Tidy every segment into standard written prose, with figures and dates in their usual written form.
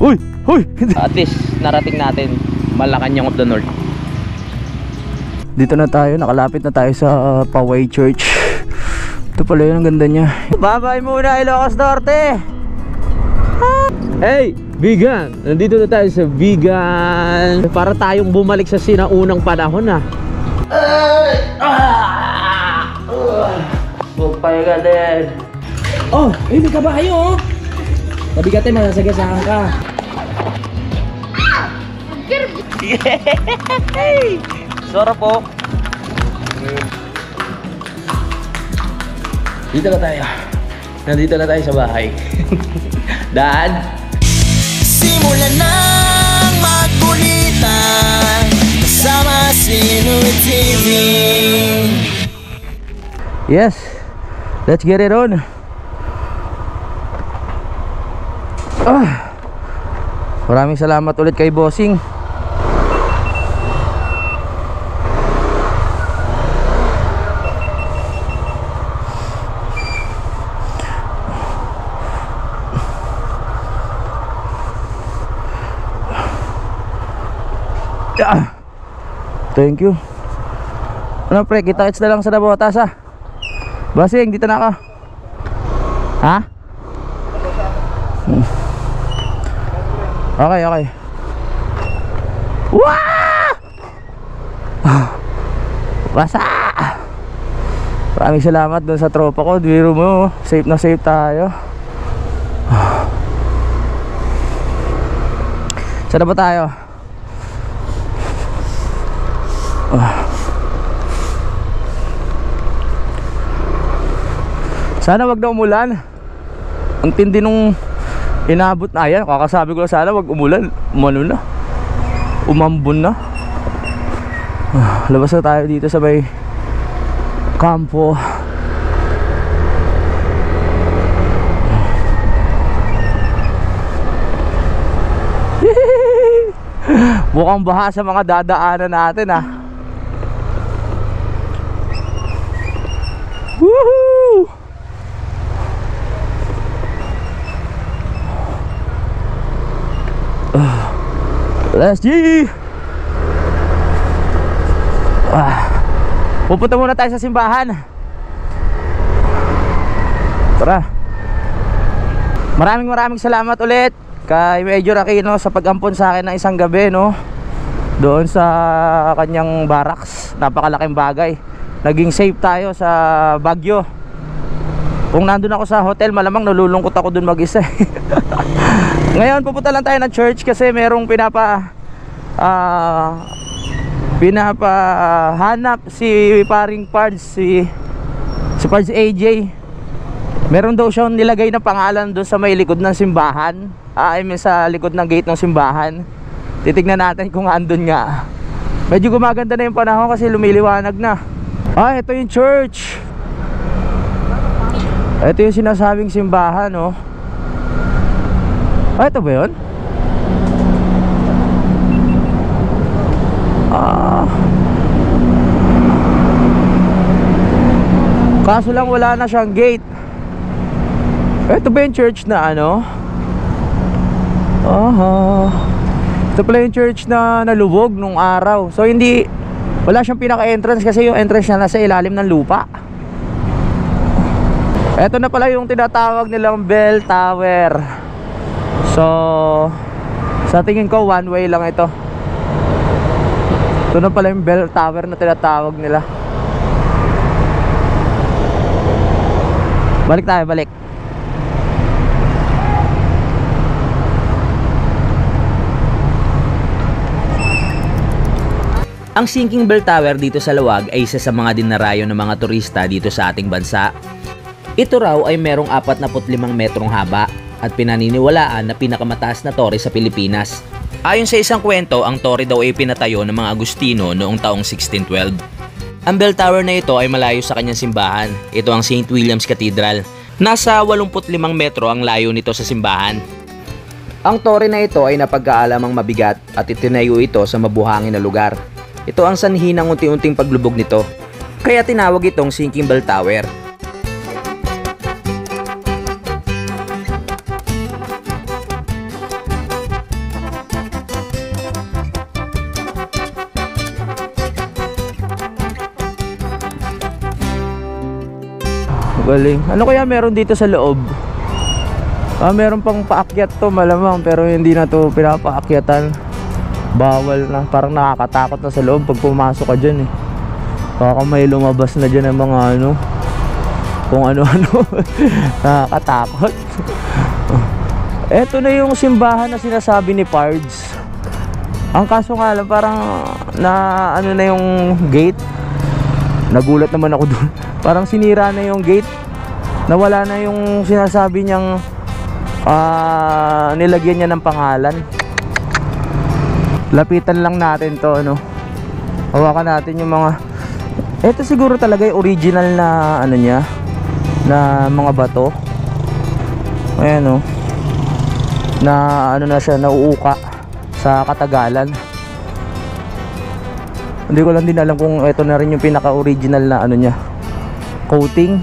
Uy! Uy! At least narating natin Malacanang of the North. Dito na tayo, nakalapit na tayo sa Poway Church. Ito pala yun, ang ganda niya. Babay muna Ilocos Norte. Hey, vegan! Nandito na tayo sa vegan. Para tayong bumalik sa sinaunang panahon na. Magpahinga din. Oh, may kabayo oh. Sabi ka tayo, masasagasaan ka. Yay! Sarap po. Dito na tayo. Nandito na tayo sa bahay. Dad? Simulan ng magkulitan kasama si Nuy TV. Yes. Let's get it on. Maraming salamat ulit kay Bossing. Thank you. Ano pre, kita-kits na lang sa Nabotas ha. Bossing, dito na ako. Ha? Okay, okay. Wah! Basa! Maraming salamat dun sa tropa ko. Biro mo, safe na safe tayo. Saan na ba tayo? Sana wag na umulan. Ang tindi nung inabot na yan. Kakasabi ko na sana wag umulan. Umano na. Umambon na. Labas na tayo dito sa may kampo. Mukhang baha sa mga dadaanan natin ah. Woohoo! Let's G! Pupunta muna tayo sa simbahan. Tara. Maraming salamat ulit kay Major Aquino sa pag-ampon sa akin ng isang gabi, no? Doon sa kanyang barracks. Napakalaking bagay. Naging safe tayo sa Baguio. Kung nandun ako sa hotel, malamang nalulungkot ako dun mag-isa. Ngayon pupunta lang tayo ng church kasi merong pinapahanap si paring Pards, si Pards AJ. Meron daw siyang nilagay na pangalan doon sa may likod ng simbahan. I mean sa likod ng gate ng simbahan. Titignan natin kung andun nga. Medyo gumaganda na yung panahon kasi lumiliwanag na. Ito yung church. Ito yung sinasabing simbahan, oh. Ito ba yun? Kaso lang wala na siyang gate. Ito ba yung church na ano? Ito pala yung church na nalubog nung araw. So hindi, wala siyang pinaka-entrance kasi yung entrance niya nasa ilalim ng lupa. Ito na pala yung tinatawag nilang bell tower. So sa tingin ko one way lang ito. Ito na pala yung bell tower na tinatawag nila. Balik tayo, balik. Ang Sinking Bell Tower dito sa Laoag ay isa sa mga dinarayo ng mga turista dito sa ating bansa. Ito raw ay merong 45 metrong haba at pinaniniwalaan na pinakamataas na tore sa Pilipinas. Ayon sa isang kwento, ang tore daw ay pinatayo ng mga Agustino noong taong 1612. Ang bell tower na ito ay malayo sa kanyang simbahan. Ito ang St. William's Cathedral. Nasa 85 metro ang layo nito sa simbahan. Ang tore na ito ay napagkaalamang mabigat at itinayo ito sa mabuhangin na lugar. Ito ang sanhi ng unti-unting paglubog nito. Kaya tinawag itong Sinking Bell Tower. Galing. Ano kaya meron dito sa loob? Meron pang paakyat to malamang, pero hindi na to pinapaakyatan. Bawal na. Parang nakakatakot na sa loob pag pumasok ka dyan eh. Baka may lumabas na dyan ng mga ano, kung ano-ano. Nakakatakot. Eto na yung simbahan na sinasabi ni Pards. Ang kaso nga lang, parang na ano na yung gate. Nagulat naman ako dun. Parang sinira na yung gate. Nawala na yung sinasabi niyang nilagyan niya ng pangalan. Lapitan lang natin to, ano. Hawakan natin yung mga, ito siguro talaga yung original na ano niya, na mga bato. Ayan, oh. Na ano na siya, nauuka sa katagalan. Hindi ko lang din alam kung ito na rin yung pinaka-original na ano niya, coating.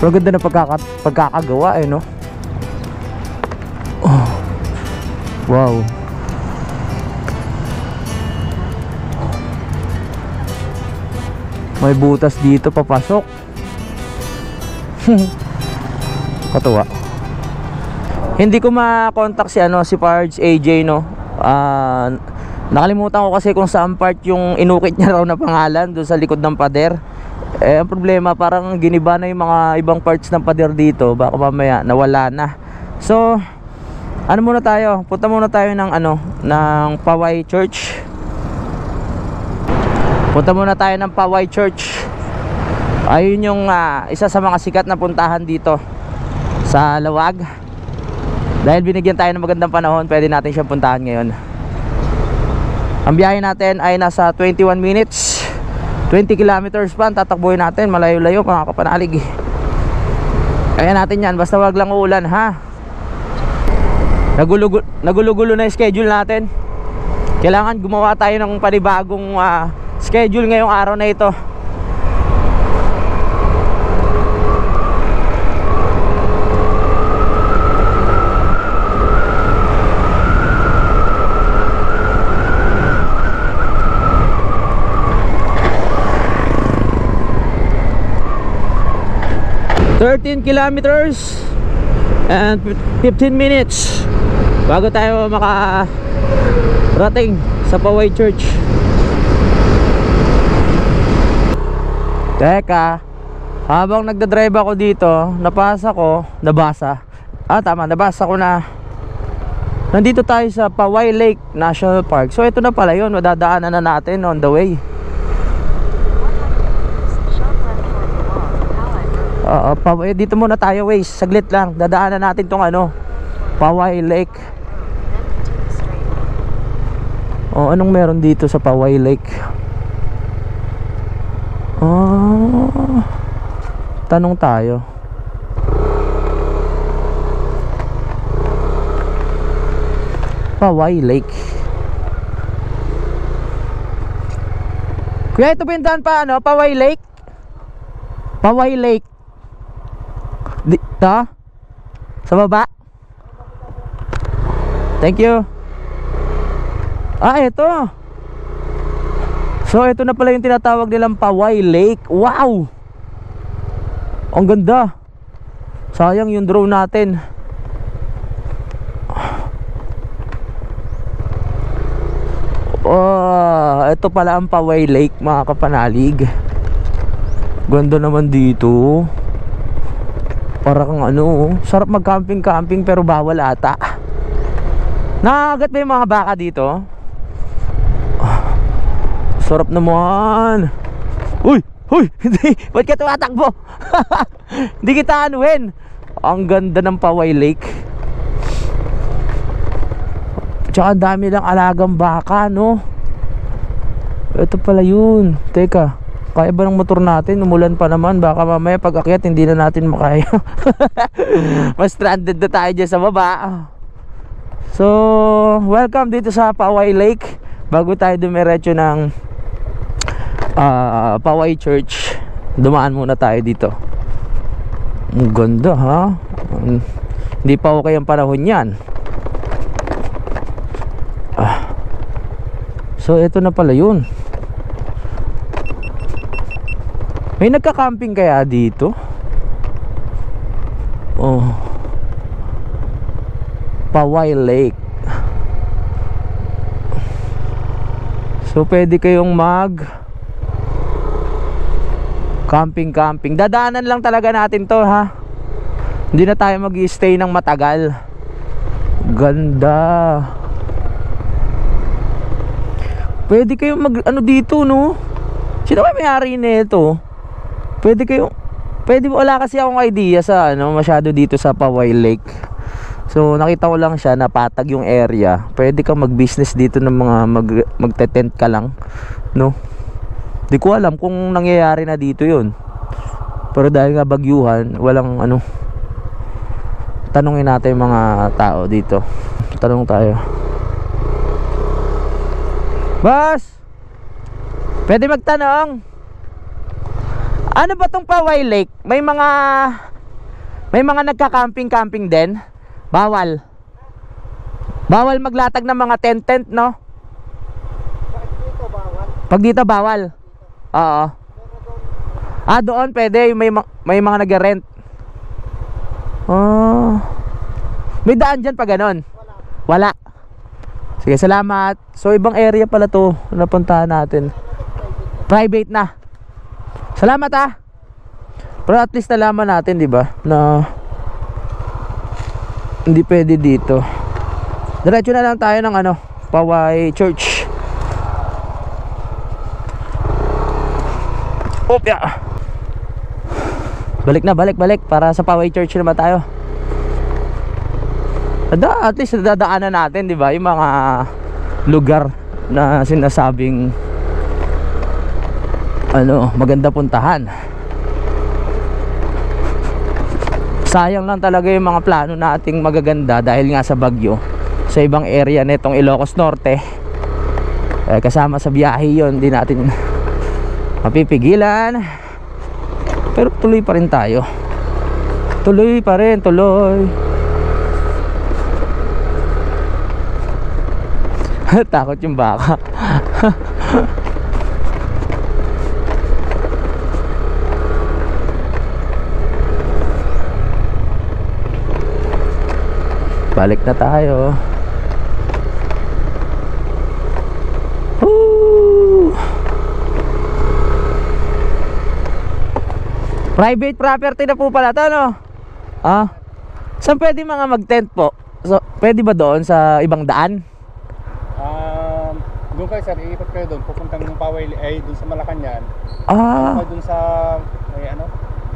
Pero ganda na pagkakagawa eh, no? Oh. Wow. May butas dito papasok. Katuwa. Hindi ko ma-contact si ano, si Pards AJ, no. Nakalimutan ko kasi kung saan part yung inukit niya raw na pangalan doon sa likod ng pader. Ang problema, parang giniba na yung mga ibang parts ng pader dito. Baka mamaya nawala na. So, ano muna tayo? Punta muna tayo ng ano, ng Poway Church. Punta muna tayo ng Poway Church. Ayun yung isa sa mga sikat na puntahan dito sa Lawag. Dahil binigyan tayo ng magandang panahon, pwede natin siyang puntahan ngayon. Ang biyahe natin ay nasa 21 minutes, 20 kilometers pa. Tatakbuhin natin, malayo-layo mga kapanalig. Kaya natin yan, basta wag lang uulan, ha. Nagulo-gulo na yung schedule natin. Kailangan gumawa tayo ng panibagong schedule ngayong araw na ito. ...13 kilometers and 15 minutes bago tayo makarating sa Poway Church. Teka, habang nagdadrive ako dito, nabasa ko na nandito tayo sa Poway Lake National Park. So ito na pala yun, madadaanan na natin on the way. Dito muna tayo, Waze. Saglit lang, dadaanan natin tong ano, Poway Lake. Anong meron dito sa Poway Lake? Tanong tayo. Poway Lake. Kuya, ito pintahan pa ano, Poway Lake? Poway Lake. Dito? Sa baba? Thank you. Ito. So ito na pala yung tinatawag nilang Poway Lake. Wow! Ang ganda. Sayang yung drone natin. Ito pala ang Poway Lake mga kapanalig. Ganda naman dito. Parang ano, sarap mag-camping pero bawal ata. Nakagat ba yung mga baka dito? Sarap naman. Uy! Hindi! Ba't ka tumatakbo? Hindi kita anuhin. Ang ganda ng Poway Lake. Tsaka dami lang alagang baka, no? Ito pala yun. Teka, kaya ba ng motor natin? Umulan pa naman. Baka mamaya pag akyat hindi na natin makaya. Mas stranded na tayo dyan sa baba. So, welcome dito sa Poway Lake. Bago tayo dumiretso ng Poway Church, dumaan muna tayo dito. Ang ganda, ha? Hindi pa okay ang panahon yan. So, ito na pala yun. May nagka-camping kaya dito? Oh. Paway Lake. So pwede kayong mag camping. Dadaanan lang talaga natin to, ha. Hindi na tayo mag-i-stay ng matagal. Ganda. Pwede kayong mag ano dito, no? Sino ba may-ari nito? Pwede wala kasi akong idea sa ano masyado dito sa Paway Lake. So nakita ko lang siya na patag yung area. Pwede kang mag-business dito ng mga magte-tent ka lang, no? Di ko alam kung nangyayari na dito 'yun. Pero dahil nga bagyuhan, walang ano. Tanungin natin yung mga tao dito. Tanong tayo. Boss, pwede magtanong? Ano ba tong Paway Lake? May mga nagka-camping din? Bawal maglatag ng mga tent, no? Pag dito bawal? Oo. Doon pwede, may mga nag-rent. May daan dyan pa ganon? Wala. Sige, salamat. So ibang area pala to napuntahan natin. Private na. Salamat, ah. Pero at least nalaman natin, di ba, na hindi pwede dito. Diretso na lang tayo ng ano, Paway Church. Opya. Balik para sa Paway Church naman tayo. At least dadaanan natin, di ba, yung mga lugar na sinasabing ano, maganda puntahan. Sayang lang talaga yung mga plano nating magaganda dahil nga sa bagyo sa ibang area nitong Ilocos Norte. Kasama sa biyahe yun, di natin mapipigilan. Pero tuloy pa rin tayo. Tuloy. Takot yung baka. Balik na tayo. Woo! Private property na po pala to, no? Saan pwede mga mag-tent po? So, pwede ba doon sa ibang daan? Doon kayo sir, iikot kayo doon, pupuntang ng Paway ay doon sa Malacanang. Doon sa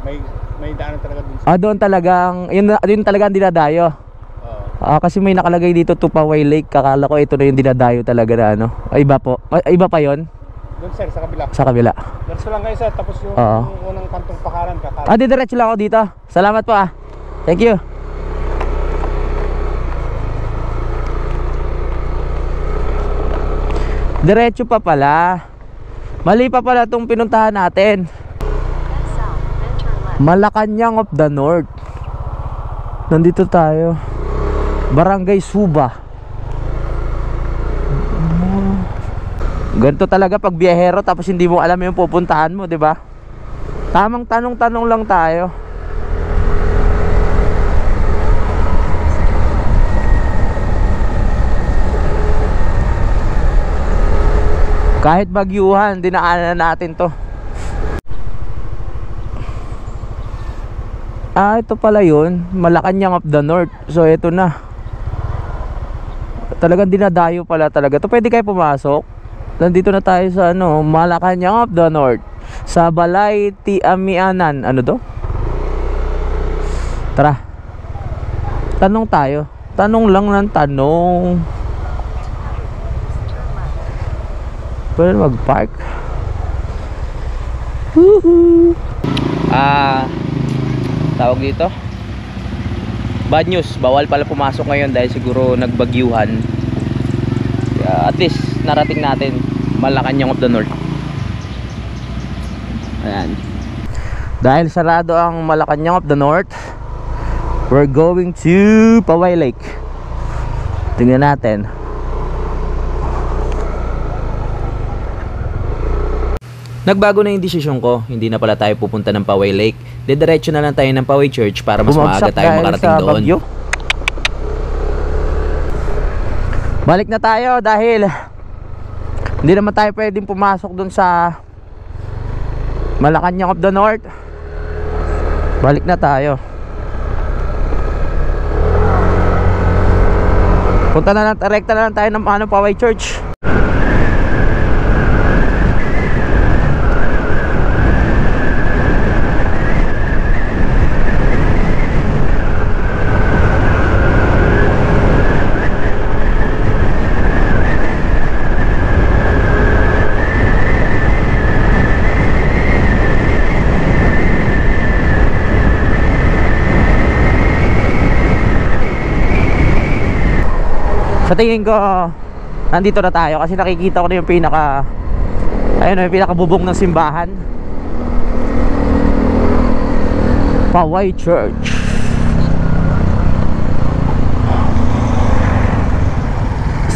may daanan talaga doon. Doon talagang yun talagang dinadayo. Kasi may nakalagay dito to Paway Lake. Kakala ko ito na yung dinadayo talaga na ano. Iba po. Iba pa yon? Doon sir, sa kabila. Sa kabila. Diretso lang kayo sir, tapos yung unang kantong pakaran ka. Diretso lang ako dito. Salamat po, ah. Thank you. Diretso pa pala. Mali pa pala itong pinuntahan natin. Malacanang of the North. Nandito tayo. Barangay Suba. Ganito talaga pag biyahero tapos hindi mo alam yung pupuntahan mo, di ba? Tamang tanong-tanong lang tayo. Kahit bagyuhan, dinaanan natin to. Ito pala yun, Malacanang of the North. So ito na. Talagang dinadayo pala talaga. To pwede kayo pumasok. Nandito na tayo sa ano, Malacanang of the North. Sa Balay Tiamianan. Ano to? Tara. Tanong tayo. Tanong lang ng tanong. Pwede mag-park. Woohoo! Tawag dito, bad news, bawal pala pumasok ngayon dahil siguro nagbagyuhan. At least narating natin Malacanang of the North. Ayan. Dahil sarado ang Malacanang of the North, we're going to Paway Lake. Tingnan natin. Nagbago na yung desisyon ko, hindi na pala tayo pupunta ng Poway Lake. Diretso na lang tayo ng Poway Church para mas maaga tayo makarating doon. Bagyo. Balik na tayo dahil hindi naman tayo pwedeng pumasok dun sa Malacanang of the North. Balik na tayo. Punta na lang, rekta na lang tayo ng Poway Church. Sa tingin ko, nandito na tayo kasi nakikita ko na yung yung pinakabubong ng simbahan. Poway Church.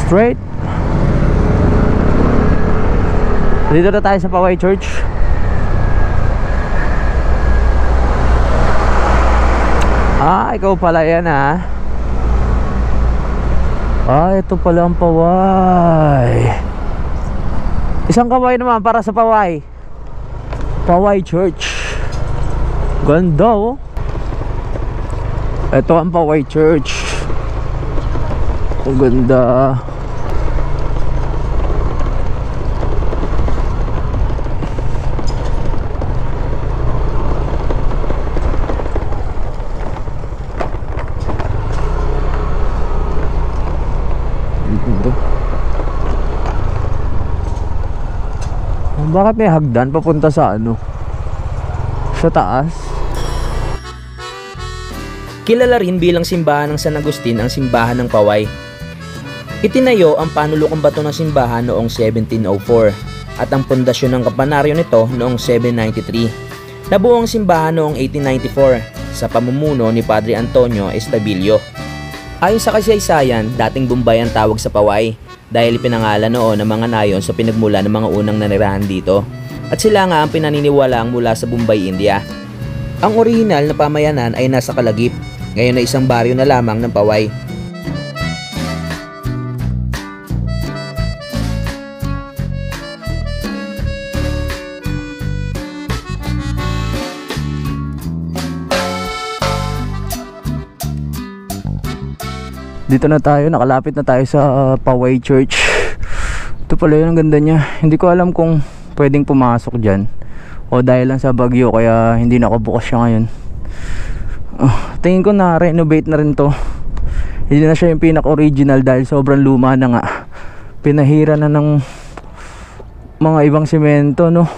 Straight. Dito na tayo sa Poway Church. Ikaw pala yan ito pala ang Poway. Isang kaway naman para sa Poway. Poway Church. Ganda oh. Ito ang Poway Church. Ang ganda. Bakit may hagdan papunta sa sa taas? Kilala rin bilang simbahan ng San Agustin ang simbahan ng Poway. Itinayo ang panulokong bato ng simbahan noong 1704 at ang pundasyon ng kampanaryo nito noong 793. Nabuo ang simbahan noong 1894 sa pamumuno ni Padre Antonio Estabillo. Ayon sa kasaysayan, dating Bombay ang tawag sa Poway dahil pinangalan noon ng mga nayon sa pinagmula ng mga unang nanirahan dito. At sila nga ang pinaniniwalaang mula sa Bombay, India. Ang orihinal na pamayanan ay nasa Kalagip, ngayon na isang baryo na lamang ng Poway. Dito na tayo, nakalapit na tayo sa Poway Church. Ito pala yun, ang ganda niya. Hindi ko alam kung pwedeng pumasok dyan o dahil lang sa bagyo kaya hindi nakabukas siya ngayon. Tingin ko na renovate na rin to. Hindi na siya yung pinaka-original dahil sobrang luma na nga. Pinahira na ng mga ibang semento, no.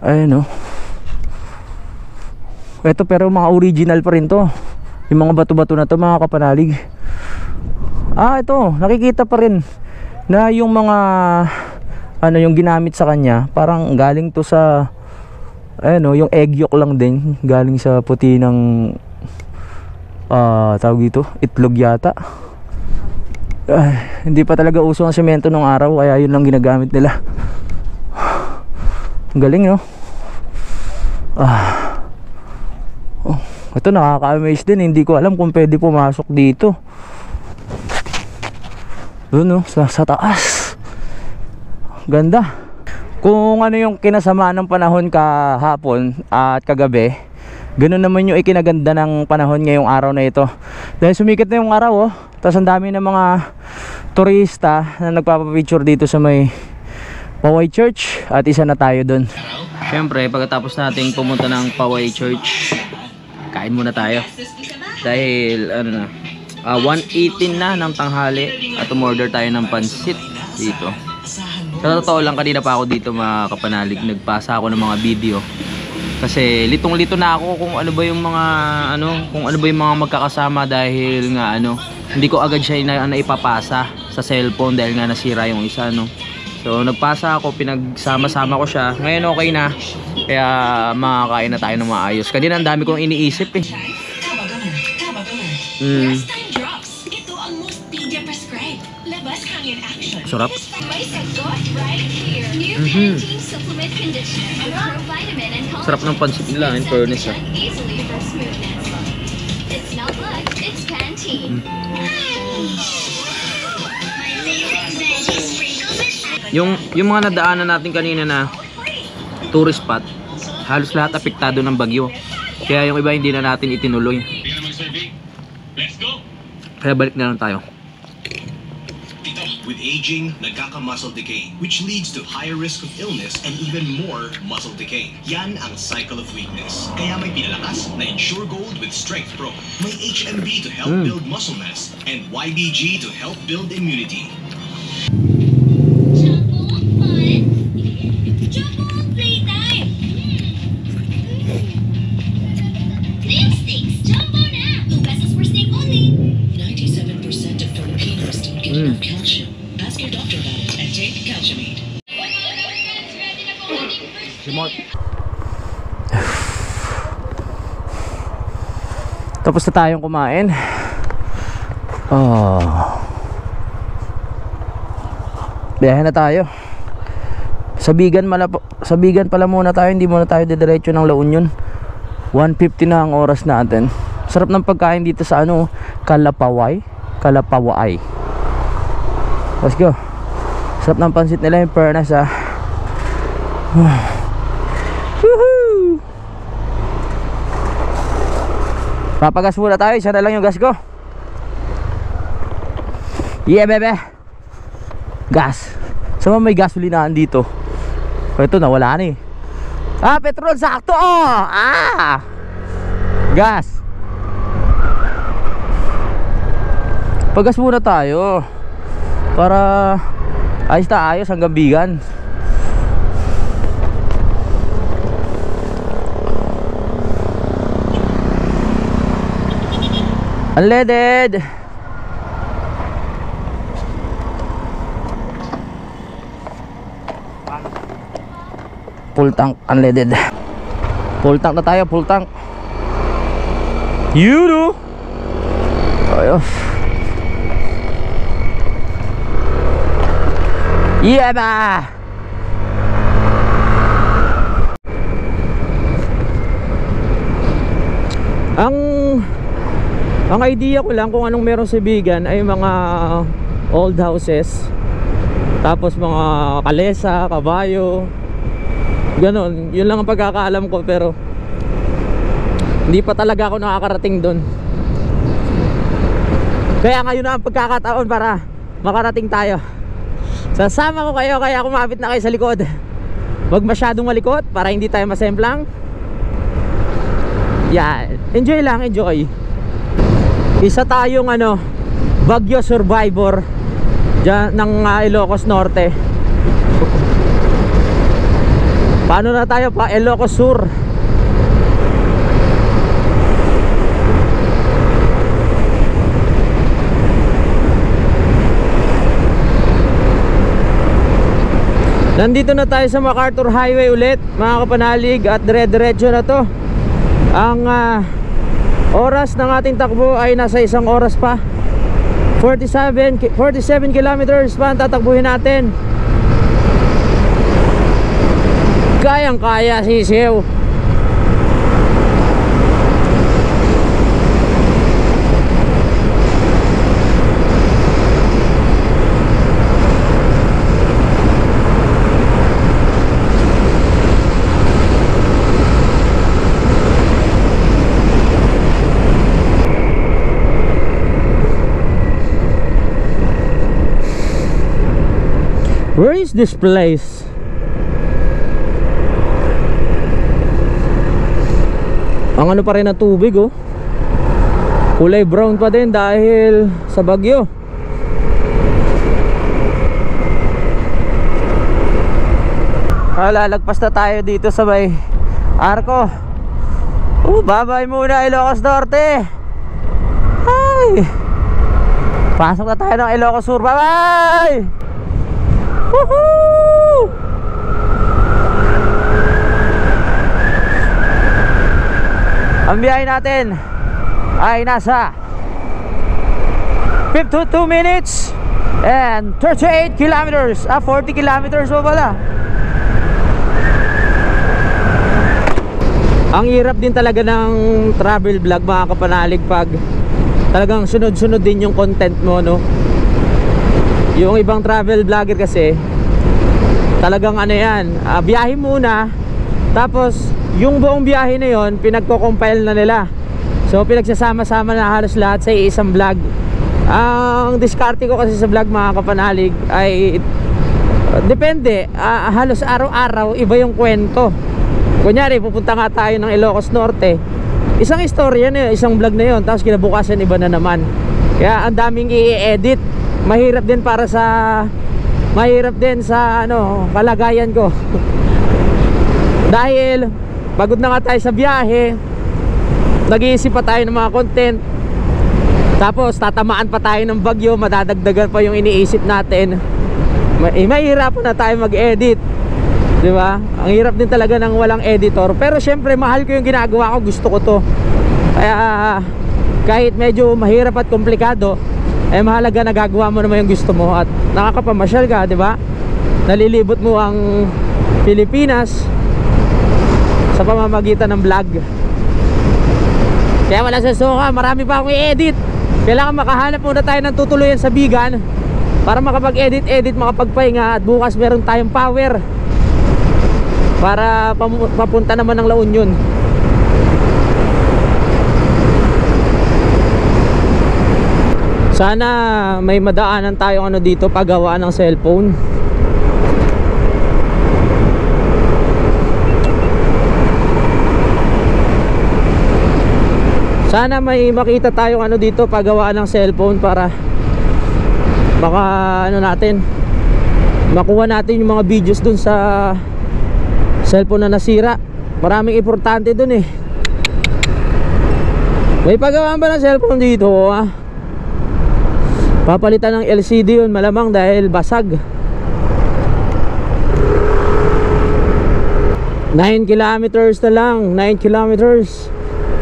Ayun, no. Ito pero mga original pa rin to. Yung mga bato-bato na to, mga kapanalig. Ito, nakikita pa rin na yung mga yung ginamit sa kanya, parang galing to sa yung egg yolk lang din, galing sa puti ng tawag dito, itlog yata. Hindi pa talaga uso ang semento nung araw, kaya yun lang ginagamit nila. Ang galing, no? Ito nakaka-amaze din, hindi ko alam kung pwede pumasok dito. Doon, no, sa taas. Ganda. Kung ano yung kinasama ng panahon kahapon at kagabi, ganun naman yung ikinaganda ng panahon ngayong araw na ito. Dahil sumikat na yung araw, tapos ang dami ng mga turista na nagpapapicture dito sa may Poway Church. At isa na tayo doon. Siyempre, pagkatapos nating pumunta ng Poway Church, kain muna tayo. Dahil 1:18 na ng tanghali at umorder tayo ng pansit dito. Sa totoo lang, kanina pa ako dito mga kapanalig, nagpasa ako ng mga video kasi litong-lito na ako kung ano ba yung mga magkakasama dahil nga hindi ko agad siya naipapasa sa cellphone dahil nga nasira yung isa, no. So nagpasa ako, pinagsama-sama ko siya. Ngayon okay na, kaya makakain na tayo ng maayos. Kanina ang dami kong iniisip will get prescribed. Labas Kangen Action. Sarap. May sagot right here. New Pantene Supplement Conditioner with provitamin and collagen. Sarap ng pansit nila, in fairness, ah. Easily for smoothness. It smells like it's Pantene. My favorite veggie sprinkles is Yung mga nadaanan natin kanina na tourist spot, halos lahat apektado ng bagyo. Kaya yung iba hindi na natin itinuloy. Kaya balik na lang tayo. With aging, nagkaka-muscle decay, which leads to higher risk of illness and even more muscle decay. Yan ang cycle of weakness. Kaya may pinalakas na Ensure Gold with Strength Pro. May HMB to help build muscle mass and YBG to help build immunity. Jumbo fun. Jumbo playtime. Lipsticks, jumbo na. 2 pesos per stick only. 97% of Filipinos don't get enough calcium. Ask your doctor about it and take Calciumate. Tapos na tayong kumain. Biyahe na tayo. Sabigan pala muna tayo. Hindi muna tayo didiretso ng La Union. 1:50 na ang oras natin. Sarap ng pagkain dito sa Kalapaway. Let's go. Sarap ng pansit nila, yung fairness, ah. Woohoo! Papagas muna tayo. Isa na lang yung gas ko. Yeah, bebe. Gas. Saan may gasolinahan dito? Ito, nawala na eh. Petrol, sakto. Gas. Pagas muna tayo para ayos na ayos hanggang Bigan. Unleaded. Full tank, unleaded. Full tank na tayo, full tank. You do. Ayos. Yeah ba! Ang idea ko lang kung anong meron sa Bigan ay mga old houses, tapos mga kalesa, kabayo, ganon. Yun lang ang pagkakaalam ko, pero hindi pa talaga ako nakakarating doon. Kaya ngayon na ang pagkakataon para makarating tayo. Sasama ko kayo, kaya kumapit na kayo sa likod. Huwag masyadong malikot para hindi tayo masemplang. Yan, enjoy lang, enjoy. Isa tayong Bagyo survivor dyan ng Ilocos Norte. Paano na tayo pa? Ilocos Sur. Nandito na tayo sa MacArthur Highway ulit, mga kapanalig, at dire-diretso na to. Ang oras ng ating takbo ay nasa 1 oras pa. 47 kilometers pa ang tatakbuhin natin. Kayang-kaya, sisiw. Where is this place? Ang pa rin na tubig, oh. Kulay brown pa din dahil sa bagyo. Lalagpas na tayo dito sa may Arco. Babay muna Ilocos Norte. Ay! Pasok na tayo ng Ilocos Sur. Bye-bye! Woohoo! Ang biyahe natin ay nasa 52 minutes and 38 kilometers. 40 kilometers pa pala. Ang hirap din talaga ng travel vlog, mga kapanalig, pag talagang sunod-sunod din yung content mo, no? Yung ibang travel vlogger kasi talagang ano yan, biyahe muna, tapos yung buong biyahe na yon pinagko-compile na nila. So pinagsasama-sama na halos lahat sa isang vlog. Ang diskarte ko kasi sa vlog, mga kapanalig, ay depende, halos araw-araw iba yung kwento. Kunyari pupunta nga tayo ng Ilocos Norte, isang istorya na yun, isang vlog na yun, tapos kinabukasan iba na naman. Kaya ang daming i-edit. Mahirap din sa ano, kalagayan ko. Dahil pagod na nga tayo sa biyahe, nag-iisip pa tayo ng mga content, tapos tatamaan pa tayo ng bagyo, madadagdagan pa yung iniisip natin. Mahirapan na tayo mag-edit, di ba? Ang hirap din talaga ng walang editor. Pero syempre mahal ko yung ginagawa ko, gusto ko to. Kaya kahit medyo mahirap at komplikado, mahalaga nagagawa mo naman yung gusto mo at nakakapamasyal ka, di ba? Nalilibot mo ang Pilipinas sa pamamagitan ng vlog. Kaya wala sa suka, marami pa akong i-edit. Kailangan makahanap muna tayo ng tutuluyan sa Bigan para makapag-edit, makapagpahinga, at bukas meron tayong power para papunta naman ng La Union. Sana may madaanan tayong ano dito, paggawaan ng cellphone. Sana may makita tayong ano dito, paggawaan ng cellphone, para baka ano natin, makuha natin yung mga videos dun sa cellphone na nasira. Maraming importante dun eh. May paggawaan ba ng cellphone dito? Papalitan ng LCD yun malamang dahil basag. 9 kilometers na lang, 9 kilometers.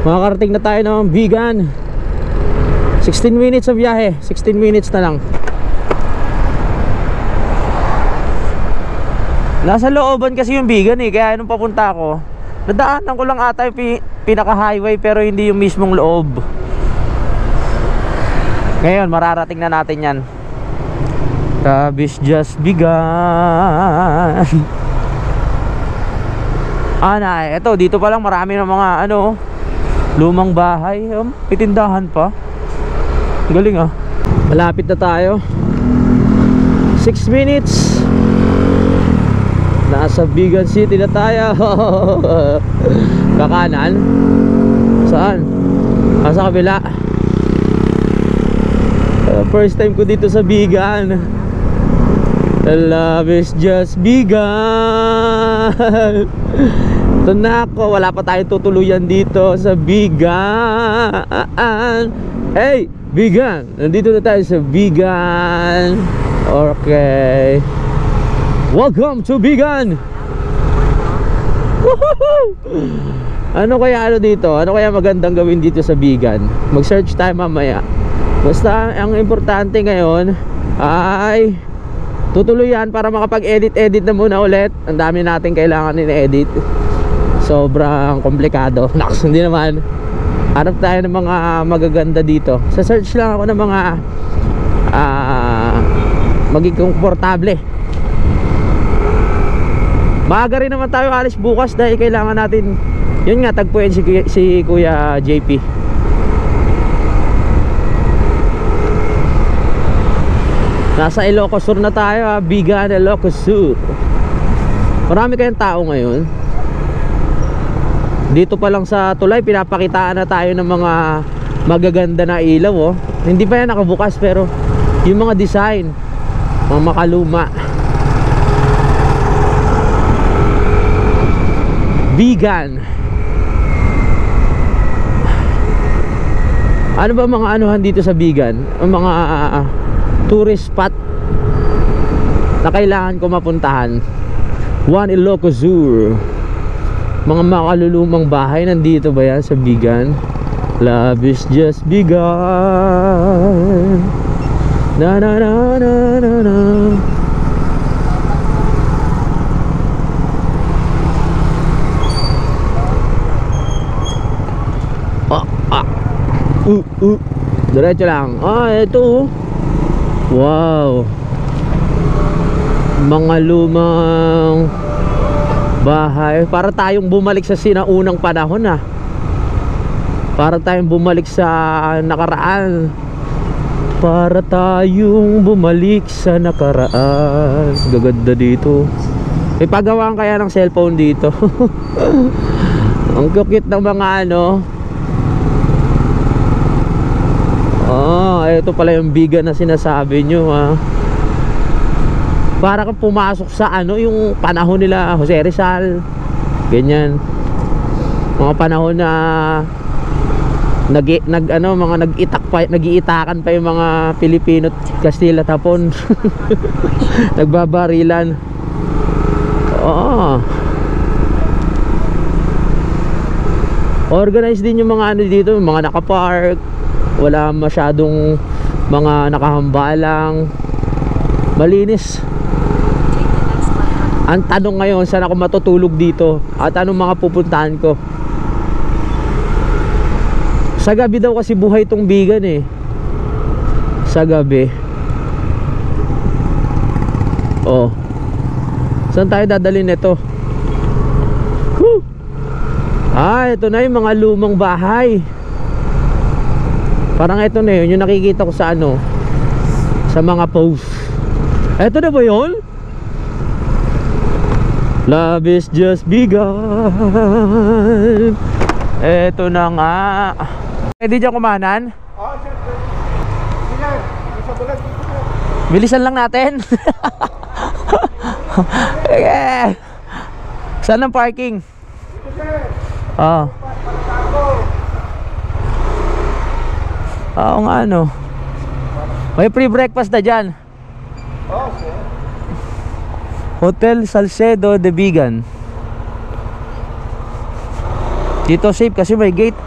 Makakarating na tayo ng Bigan. 16 minutes of biyahe, 16 minutes na lang. Nasa looban kasi yung Bigan eh, kaya nung papunta ako, nadaanan ko lang ata yung pinaka-highway, pero hindi yung mismong loob. Ngayon mararating na natin yan. Tabis just begun. Eto, dito pa lang marami ng mga ano, lumang bahay. May tindahan pa. Galing ah. Malapit na tayo. 6 minutes. Nasa Bigan City na tayo. Kakanan. Saan? Sa kabila. First time ko dito sa Bigan. Love is just begun. Ito na ako. Wala pa tayong tutuluyan dito sa Bigan. Hey, Bigan. Nandito na tayo sa Bigan. Okay. Welcome to Bigan. Ano kaya dito? Ano kaya magandang gawin dito sa Bigan? Mag-search tayo mamaya. Basta ang importante ngayon ay tutuluyan para makapag-edit na muna ulit. Ang dami natin kailangan i-edit. Sobrang komplikado. Naks, hindi naman. Hanap tayo ng mga magaganda dito. Sa search lang ako ng mga maging komportable. Maaga rin naman tayo alis bukas dahil kailangan natin, yun nga, tagpuin si Kuya JP. Nasa Ilocos Sur na tayo, Bigan, Ilocos Sur. Marami kayong tao ngayon. Dito pa lang sa tulay, pinapakitaan na tayo ng mga magaganda na ilaw, oh. Hindi pa yan nakabukas, pero yung mga design, mga makaluma. Bigan. Ano ba mga anuhan dito sa Bigan? Ang mga tourist spot na kailangan ko mapuntahan. One, Ilocos Sur. Mga makalulumang bahay, nandito ba yan sa Bigan? Love is just begun. Na na na na na na. Diretso lang. Ito. Wow. Mga lumang bahay. Para tayong bumalik sa sinaunang panahon ah. Para tayong bumalik sa nakaraan. Para tayong bumalik sa nakaraan. Gaganda dito. May pagawaan kaya ng cellphone dito. Ang cute ng mga ano. Ito pala yung biga na sinasabi nyo ha. Para kang pumasok sa ano, yung panahon nila Jose Rizal. Ganyan. Mga panahon na nag-iitakan pa yung mga Pilipino at Kastila Tapon. Nagbabarilan. Organized din yung mga ano dito, mga nakapark. Wala masyadong mga nakahambalang. Malinis. Ang tanong ngayon, saan ako matutulog dito? At anong mga pupuntahan ko? Sa gabi daw kasi buhay tong bigan eh. Sa gabi. Saan tayo dadalhin ito? Ito na yung mga lumang bahay. Parang ito na yun, yung nakikita ko sa ano, sa mga post. Ito na ba yun? Love is just begun. Ito na nga. Pwede dyan kumanan? Siyempre. Sige, isa bulag dito sir. Bilisan lang natin. Saan ang parking? Dito sir. Oo nga ano. May free breakfast na dyan. Sir. Hotel Salcedo de Bigan. Dito safe kasi may gate.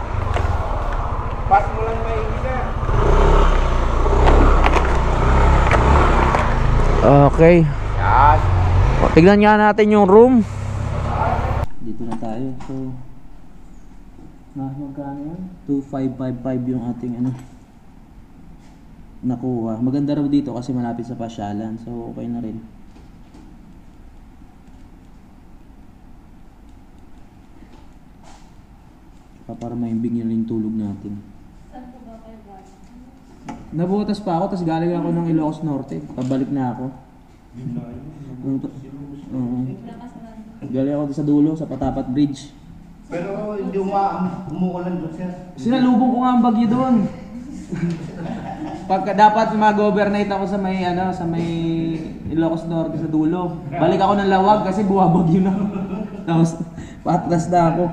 Pass mo lang may sir. Okay. Yan. Tignan nga natin yung room. Dito na tayo. So, magkano yan? 2,555 yung ating ano nakuha. Maganda raw dito kasi malapit sa pasyalan. So, okay na rin. Para maimbing yun yung tulog natin. Saan po ba kayo galing? Nabutas pa ako, tapos galing ako ng Ilocos Norte. Pabalik na ako. Galing ako sa dulo, sa Patapat Bridge. Pero hindi umuulan doon, sir. Sinalubong ko nga ang bagyo doon. Pagka dapat mag-overnight ako sa may sa may Ilocos Norte sa dulo. Balik ako ng Lawag kasi buwabagyo na. Tapos patras na ako.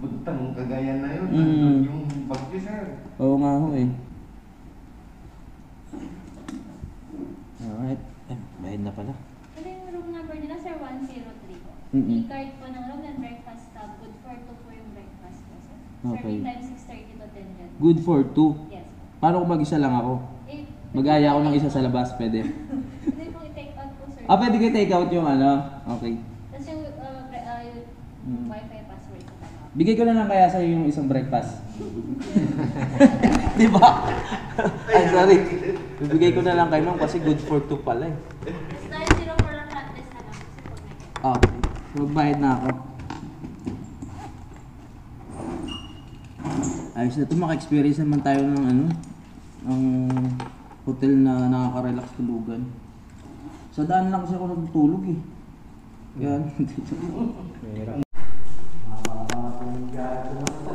Pagtang kagayan na yun. Yung bagyo, sir. Oo nga ho eh. Alright. Bayad na pala. Ito yung room number nila, sir, 103 po. Mm-mm. I-card po ng room and breakfast tab. Good for 2 po yung breakfast po, sir. Okay. Serving time 6:30 to 10 dyan. Good for 2. Yes po. Paano kung mag-isa lang ako? Mag-aya ako ng isa sa labas, pwede? Pwede pong i-take out po, sir. Pwede kayo take out yung ano? Okay. Tapos yung wifi password sa tama. Bigay ko na lang kaya sa'yo yung isang breakfast. Di ba? Ay, sorry. Bibigay ko na lang kayo nung kasi good for 2 pala eh. Dahil 0 for ang front desk na lang. Kasi po may Okay. So, magbayad na ako. Ayos na ito. Maka-experience naman tayo ng ano, ng hotel na nakaka-relax tulugan. Sa daan lang kasi ako natutulog eh. Kaya,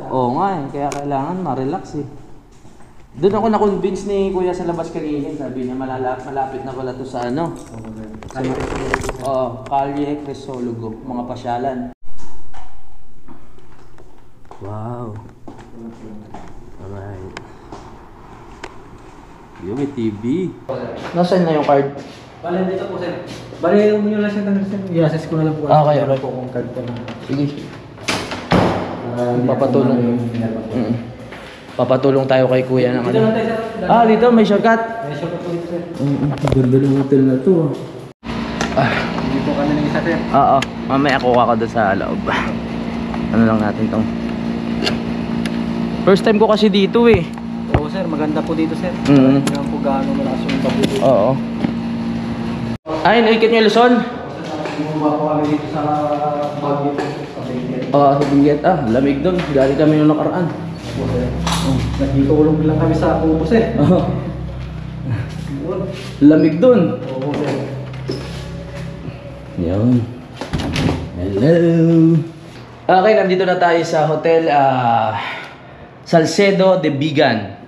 oo nga eh. Kaya kailangan ma-relax eh. Doon ako na-convince ni Kuya sa labas kanina. Sabi niya malapit na pala to sa ano. Calle Crisologo, mga pasyalan. Wow. Alright. Yung may TV. Nasaan na yung card? Bale, dito po, sir. Bale, yung lang siya i-assess ko na lang po. Okay, Ano po kung card ko na. Sige. Papatulong. Papatulong tayo kay Kuya ng Dito ano. lang tayo, sir. Dito may shortcut. May shop po Ganda ng hotel na to. Hindi po kami ng isa, sir. Oo, mamaya kuha ko doon sa loob. Ano lang natin tong. First time ko kasi dito eh. Oo, sir. Maganda po dito, sir. Mm. Hindi naman po gaano malakas yung babuti. Oo. Ay, naikot nyo Luzon? Bumaba po kami dito sa Baguio. Sa Benguet. Oo, sa Benguet. Lamig doon. Galing kami nung nakaraan. Po, sir. Nagtutulog lang kami sa kubo, sir. Oo. Lamig doon. Oo, sir. Yun. Hello. Okay, nandito na tayo sa Hotel Salcedo de Bigan.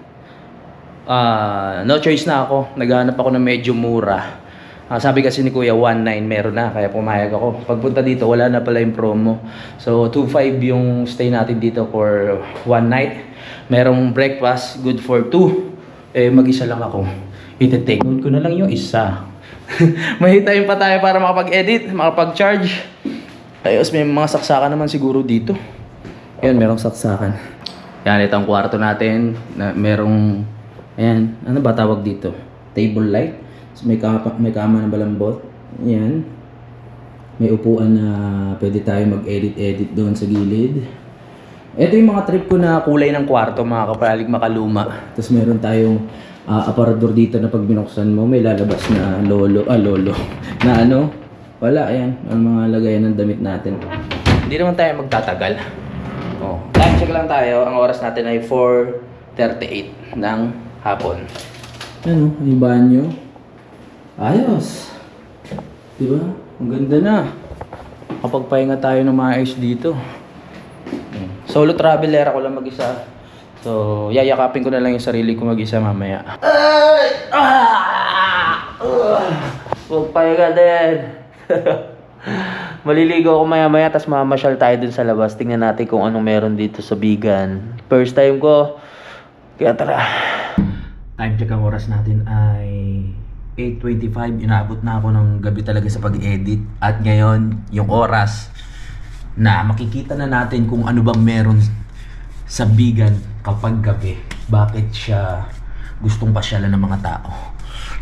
No choice na ako. Naghahanap ako ng medyo mura. Sabi kasi ni Kuya 1.9 meron na, kaya pumayag ako. Pagpunta dito, wala na pala yung promo. So 2.5 yung stay natin dito for one night. Merong breakfast, good for 2. Mag-isa lang ako. Iti-take note ko na lang yung isa. May time pa tayo para makapag-edit, makapag-charge. Ayos, may mga saksakan naman siguro dito. Yan, merong saksakan. Yan, ito ang kwarto natin. Merong, ayan, ano ba tawag dito? Table light. So, may kama na balambot. Yan. May upuan na pwede tayo mag-edit doon sa gilid. Ito yung mga trip ko na kulay ng kwarto, mga kapalig makaluma. Tapos meron tayong aparador dito na pag binuksan mo, may lalabas na lolo na ano, wala, ayan, ang mga lagayan ng damit natin. Hindi naman tayo magtatagal. Time check lang tayo, ang oras natin ay 4:38 ng hapon. Ano, yung banyo. Ayos. Diba? Ang ganda na. Kapag pahinga tayo ng maayos dito. Solo traveler ako lang mag-isa. So, yayakapin ko na lang yung sarili ko mag-isa mamaya. Huwag pahinga din. Maliligo ako maya-maya, tas mamasyal tayo dun sa labas. Tingnan natin kung anong meron dito sa Bigan. First time ko. Kaya tara. Time check ang oras natin ay 8:25. Inaabot na ako ng gabi talaga sa pag-edit. At ngayon, yung oras na makikita na natin kung ano bang meron sa Bigan kapag gabi. Bakit siya gustong pasyalan ng mga tao.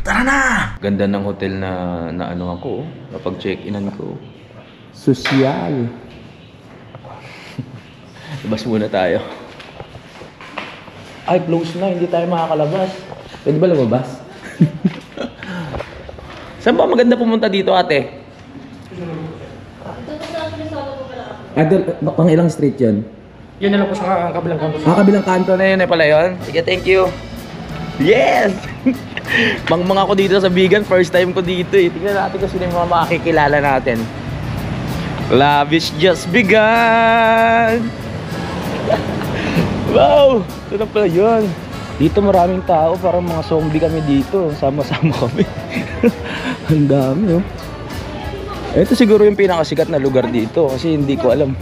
Tara na! Ganda ng hotel na ano ako, kapag check-inan ko. Sosyal. Labas muna tayo. Ay, close na. Hindi tayo makakalabas. Pwede ba lumabas? Saan ba maganda pumunta dito, ate? Pang ilang street yun? Yun na lang po sa kabilang kanto. Kabilang kanto na yun pala yun. Sige, thank you. Yes! Mangmang ako dito sa Bigan. First time ko dito eh. Tingnan natin kung sino yung mga makikilala natin. Love is just begun! Wow! Ito na pala yun. Dito maraming tao. Parang mga zombie kami dito. Sama-sama kami. Ang dami oh. Ito siguro yung pinakasikat na lugar dito. Kasi hindi ko alam.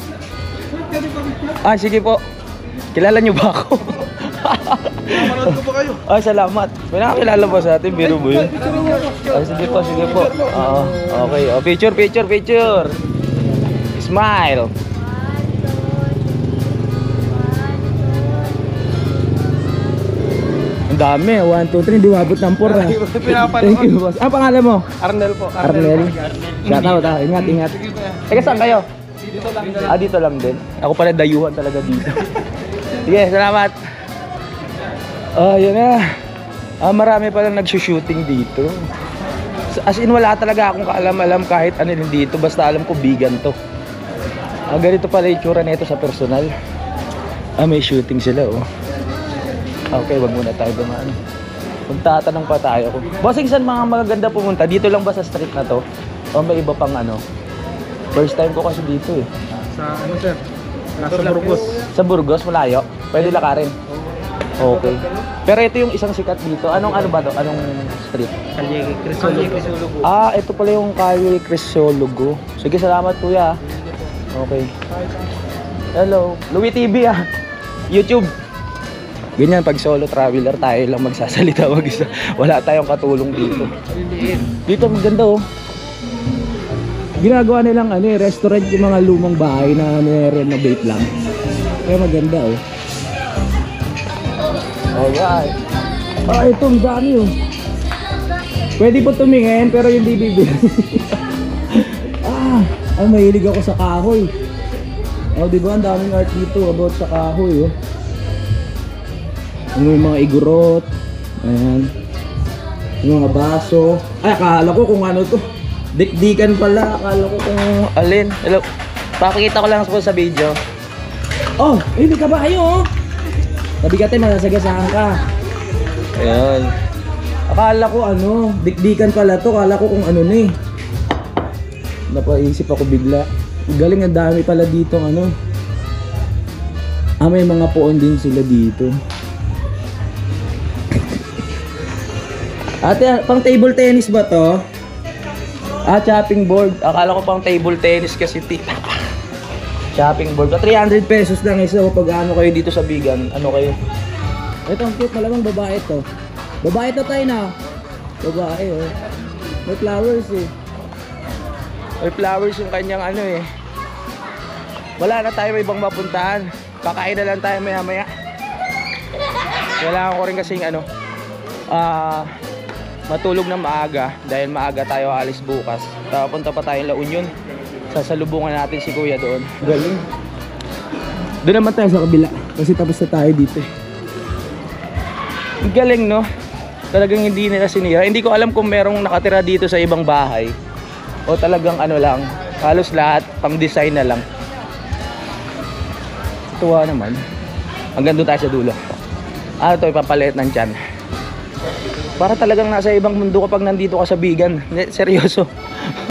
Sige po. Kilala nyo ba ako? Manood ko ba kayo? Salamat. May nakakilala ba sa atin? Biro mo yun? Sige po, sige po. Okay. Picture. Smile. Ang dami. 1, 2, 3. Di mabot ng 4. Thank you, boss. Ang pangalan mo? Arnel po. Arnel. Shout out. Ingat. Teka, saan kayo? Dito lang. Dito lang din. Ako pala dayuhan talaga dito. Sige, salamat. Yan na. Marami palang nagsushooting dito. As in, wala talaga akong kaalam-alam kahit ano din dito. Basta alam ko Bigan to. Ganito pala yung tsura nito sa personal. May shooting sila oh. Okay, wag muna tayo dumaan. Magtatanong pa tayo. Bossing, saan mga magaganda pumunta? Dito lang ba sa street na to? O may iba pang ano? First time ko kasi dito eh. Sa ano, sir? Nasa Burgos. Sa Burgos, malayo? Pwede lakarin? Okay. Pero ito yung isang sikat dito. Ano ba to? Anong street? Calle Crisologo. Ito pala yung Calle Crisologo. Sige, salamat kuya. Okay. Hello. Louie TV YouTube. Ganyan, pag solo traveler tayo lang magsasalita mag-isa. Wala tayong katulong dito. Dito maganda oh. Ginagawa nilang restaurant yung mga lumang bahay na renovate lang. Kaya maganda oh. Alright. Ito ang dami oh. Pwede po tumingin pero yung bibili. Ay, mahilig ako sa kahoy. Oh, di ba? Ang daming art dito about sa kahoy, oh. Yung mga igurot. Ayan. Yung mga baso. Ay, akala ko kung ano to. Dikdikan pala. Akala ko kung alin. Hello. Pakikita ko lang po sa video. Oh, hindi ka ba kayo, oh? Sabi ka tayo, masasagasahan ka. Ayan. Akala ko ano, dikdikan pala to. Akala ko kung ano na eh. Napaisip ako bigla. Galing, ang dami pala dito ano. May mga poon din sila dito. Ate, pang table tennis ba to? Chopping board. Akala ko pang table tennis kasi chopping board. 300 pesos lang isa. Pag ano kayo dito sa Bigan, ano kayo? Ito ang cute, malamang babae to. Babae to tayo na. Babae, oh. May flowers eh. May flowers yung kanyang ano eh. Wala na tayo may ibang mapuntahan. Kakain na lang tayo maya maya. Kailangan ko rin kasing ano, matulog na maaga. Dahil maaga tayo alis bukas. Punta pa tayo La Union. Sasalubungan natin si Kuya doon. Galing. Doon naman tayo sa kabila. Kasi tapos na tayo dito. Galing, no? Talagang hindi nila sinira. Hindi ko alam kung merong nakatira dito sa ibang bahay o talagang ano lang, halos lahat pang design na lang. Tuwa naman. Hanggang doon tayo sa dulo. Ito ipapalit ng tiyan. Para talagang nasa ibang mundo kapag nandito ka sa Bigan. Seryoso.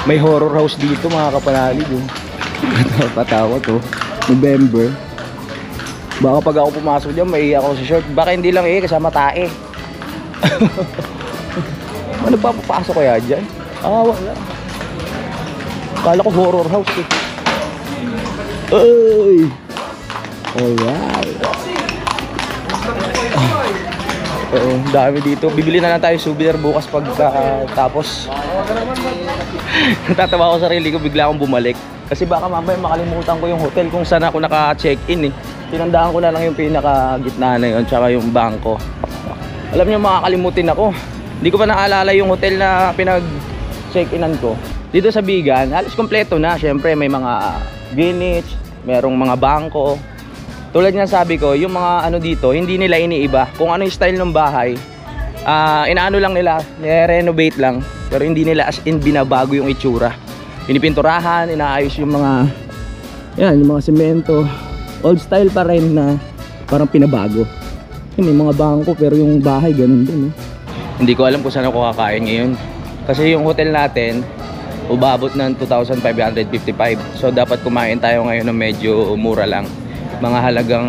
May horror house dito mga kapanalig. Patawa to. November. Baka pag ako pumasok dyan, maiiyak ako sa short. Baka hindi lang kasama tae. Ano pa papasok kaya dyan? Wala. Kala ko horror house eh. Ay! Alright. Oo, dami dito. Bibili na lang tayo souvenir bukas pagkatapos. Natatawa ko sa sarili ko, bigla akong bumalik. Kasi baka mamaya makalimutan ko yung hotel kung saan ako naka-check-in eh. Tinandaan ko na lang yung pinaka-gitna na yun, tsaka yung bangko. Alam niyo, makakalimutin ako. Hindi ko pa naalala yung hotel na pinag-check-inan ko. Dito sa Bigan, halos kompleto na. Siyempre may mga vintage, merong mga bangko. Tulad nga sabi ko, yung mga ano dito, hindi nila iniiba. Kung ano yung style ng bahay, inaano lang nila, nire-renovate lang. Pero hindi nila as in binabago yung itsura. Pinipinturahan, inaayos yung mga, yan, yung mga semento. Old style pa rin na parang pinabago. May mga bangko pero yung bahay ganun din. Hindi ko alam kung saan ako kakain ngayon. Kasi yung hotel natin, ubabot ng 2,555. So dapat kumain tayo ngayon ng medyo mura lang. Mga halagang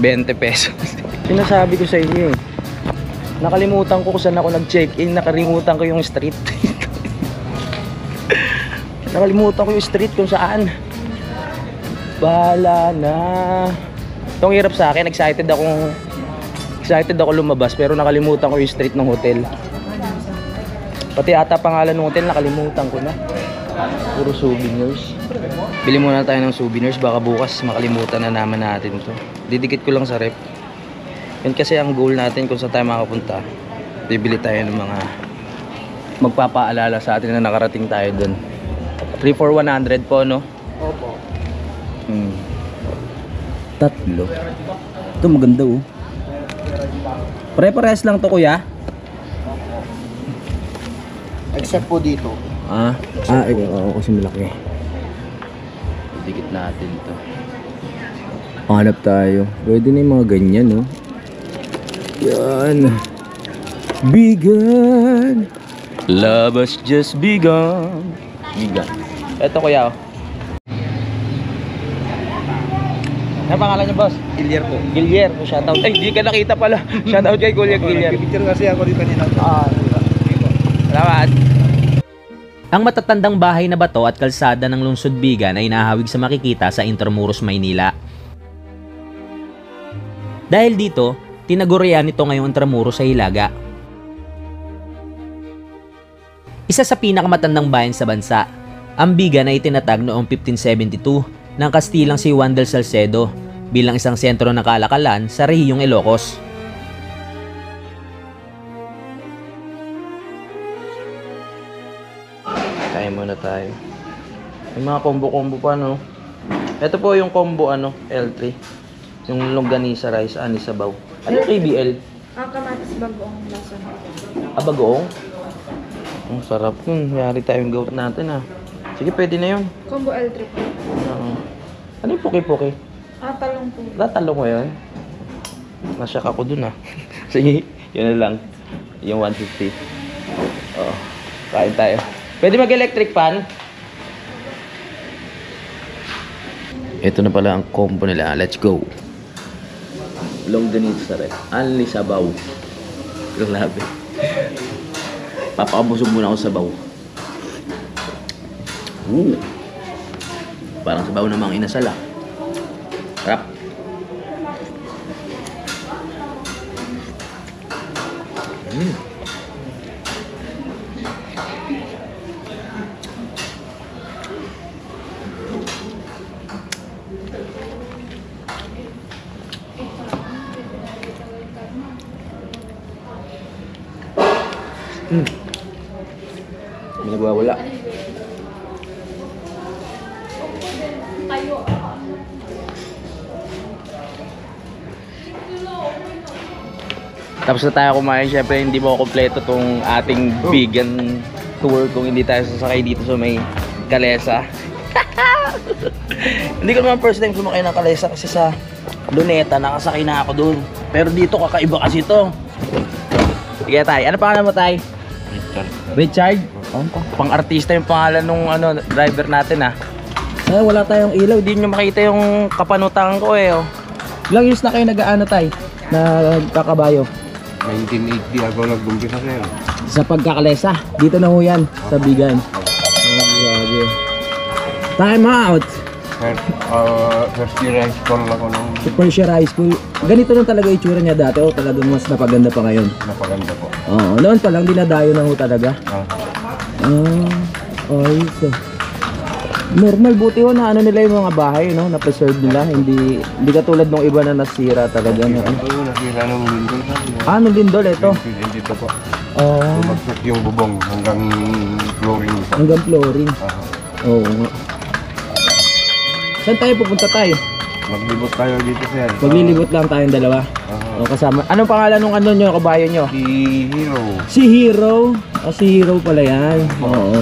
20 pesos. Sinasabi ko sa inyo eh. Nakalimutan ko kung saan ako nag-check-in. Nakalimutan ko yung street. Nakalimutan ko yung street kung saan. Bahala na. Itong hirap sa akin. Excited ako lumabas pero nakalimutan ko yung street ng hotel. Pati ata pangalan ng hotel nakalimutan ko na. Puro souvenirs. Bili muna tayo ng souvenirs, baka bukas makalimutan na naman natin to. Didikit ko lang sa rep. Yan kasi ang goal natin kung saan tayo makapunta. Bibili tayo ng mga magpapaalala sa atin na nakarating tayo dun. 3 for 100 po, no? Opo. Tatlo. Ito maganda oh. Pare-parehas lang to, kuya. Except po dito. Oo, kasi malaki. Dikit natin to. Hanap tayo. Pwede na yung mga ganyan, no? Yan. Bigan. Love has just begun. Bigan. Ito, kuya. Ano pangalan niyo, boss? Gilier po. Gilier. Shoutout. Ay, di ka nakita pala. Shoutout kay Kuya Gilier. Picture kasi ako dito kanina. Salamat. Ang matatandang bahay na bato at kalsada ng lungsod Bigan ay nahawig sa makikita sa Intramuros, Maynila. Dahil dito, tinagurian nito ngayong Intramuros sa Hilaga. Isa sa pinakamatandang bayan sa bansa, ang Bigan ay tinatag noong 1572 ng Kastilang si Juan del Salcedo bilang isang sentro ng kalakalan sa rehiyong Ilocos. Kain muna tayo. May mga combo-combo pa, no? Ito po yung combo, ano, L3. Yung longganisa rice, ani sabaw. Ano yung KBL? Kamatis bagoong lasa. Bagoong? Ang sarap yun. Yari tayong goat natin, ah. Sige, pwede na yun. Combo L3 po. Ano yung puki-puki? Talong po. Talong mo yun? Nasyak ako dun, ah. Sige, yun na lang. Yung 150. Oo. Kain tayo. Pwede mag-electric fan? Ito na pala ang combo nila. Let's go. Longganisa rice. Anli sabaw. Grabe. Papakabusog muna ako sa sabaw. Parang sabaw na mga inasal, ah. Sarap. May nagwawala. Tapos na tayo kumain. Syempre hindi mo kompleto tong ating vegan tour kung hindi tayo sasakay dito sa may Calesa. Hindi ko naman first time sumakay ng Calesa kasi sa Luneta nakasakay na ako dun. Pero dito kakaiba kasi to. Sige tay, ano pangalan mo tay? Richard? Pang-artista yung pangalan nung ano, driver natin, ah. Wala tayong ilaw, di nyo makita yung kapanutangan ko, eh. Oh. Ilang years na kayo nag-ano tay? Nagkakabayo? 1980 ako nag-umpisa sir. Sa pagkakalesa, dito na ho yan, sa Bigan. Grabe. Time out! First year high school ako nung First year high school. Ganito lang talaga itsura niya dati, o talagang mas napaganda pa ngayon? napaganda po. Oo, noon pa lang dinadayo na ho talaga. Ay, so. Normal, buti ho na ano nila yung mga bahay, no? Na-preserve nila, hindi katulad nung iba na nasira talaga. No? Nasira nung lindol sa Nung lindol, ito? dito po. Oo. Bumagsak yung bubong hanggang flooring po. Hanggang flooring. Oo nga. Saan tayo pupunta tayo? Maglibot tayo dito sir. Maglilibot lang tayong dalawa. O kasama. Anong pangalan nung ano nyo, kabayo nyo? Si Hero. Si Hero. Si Hero pala yan. Oo.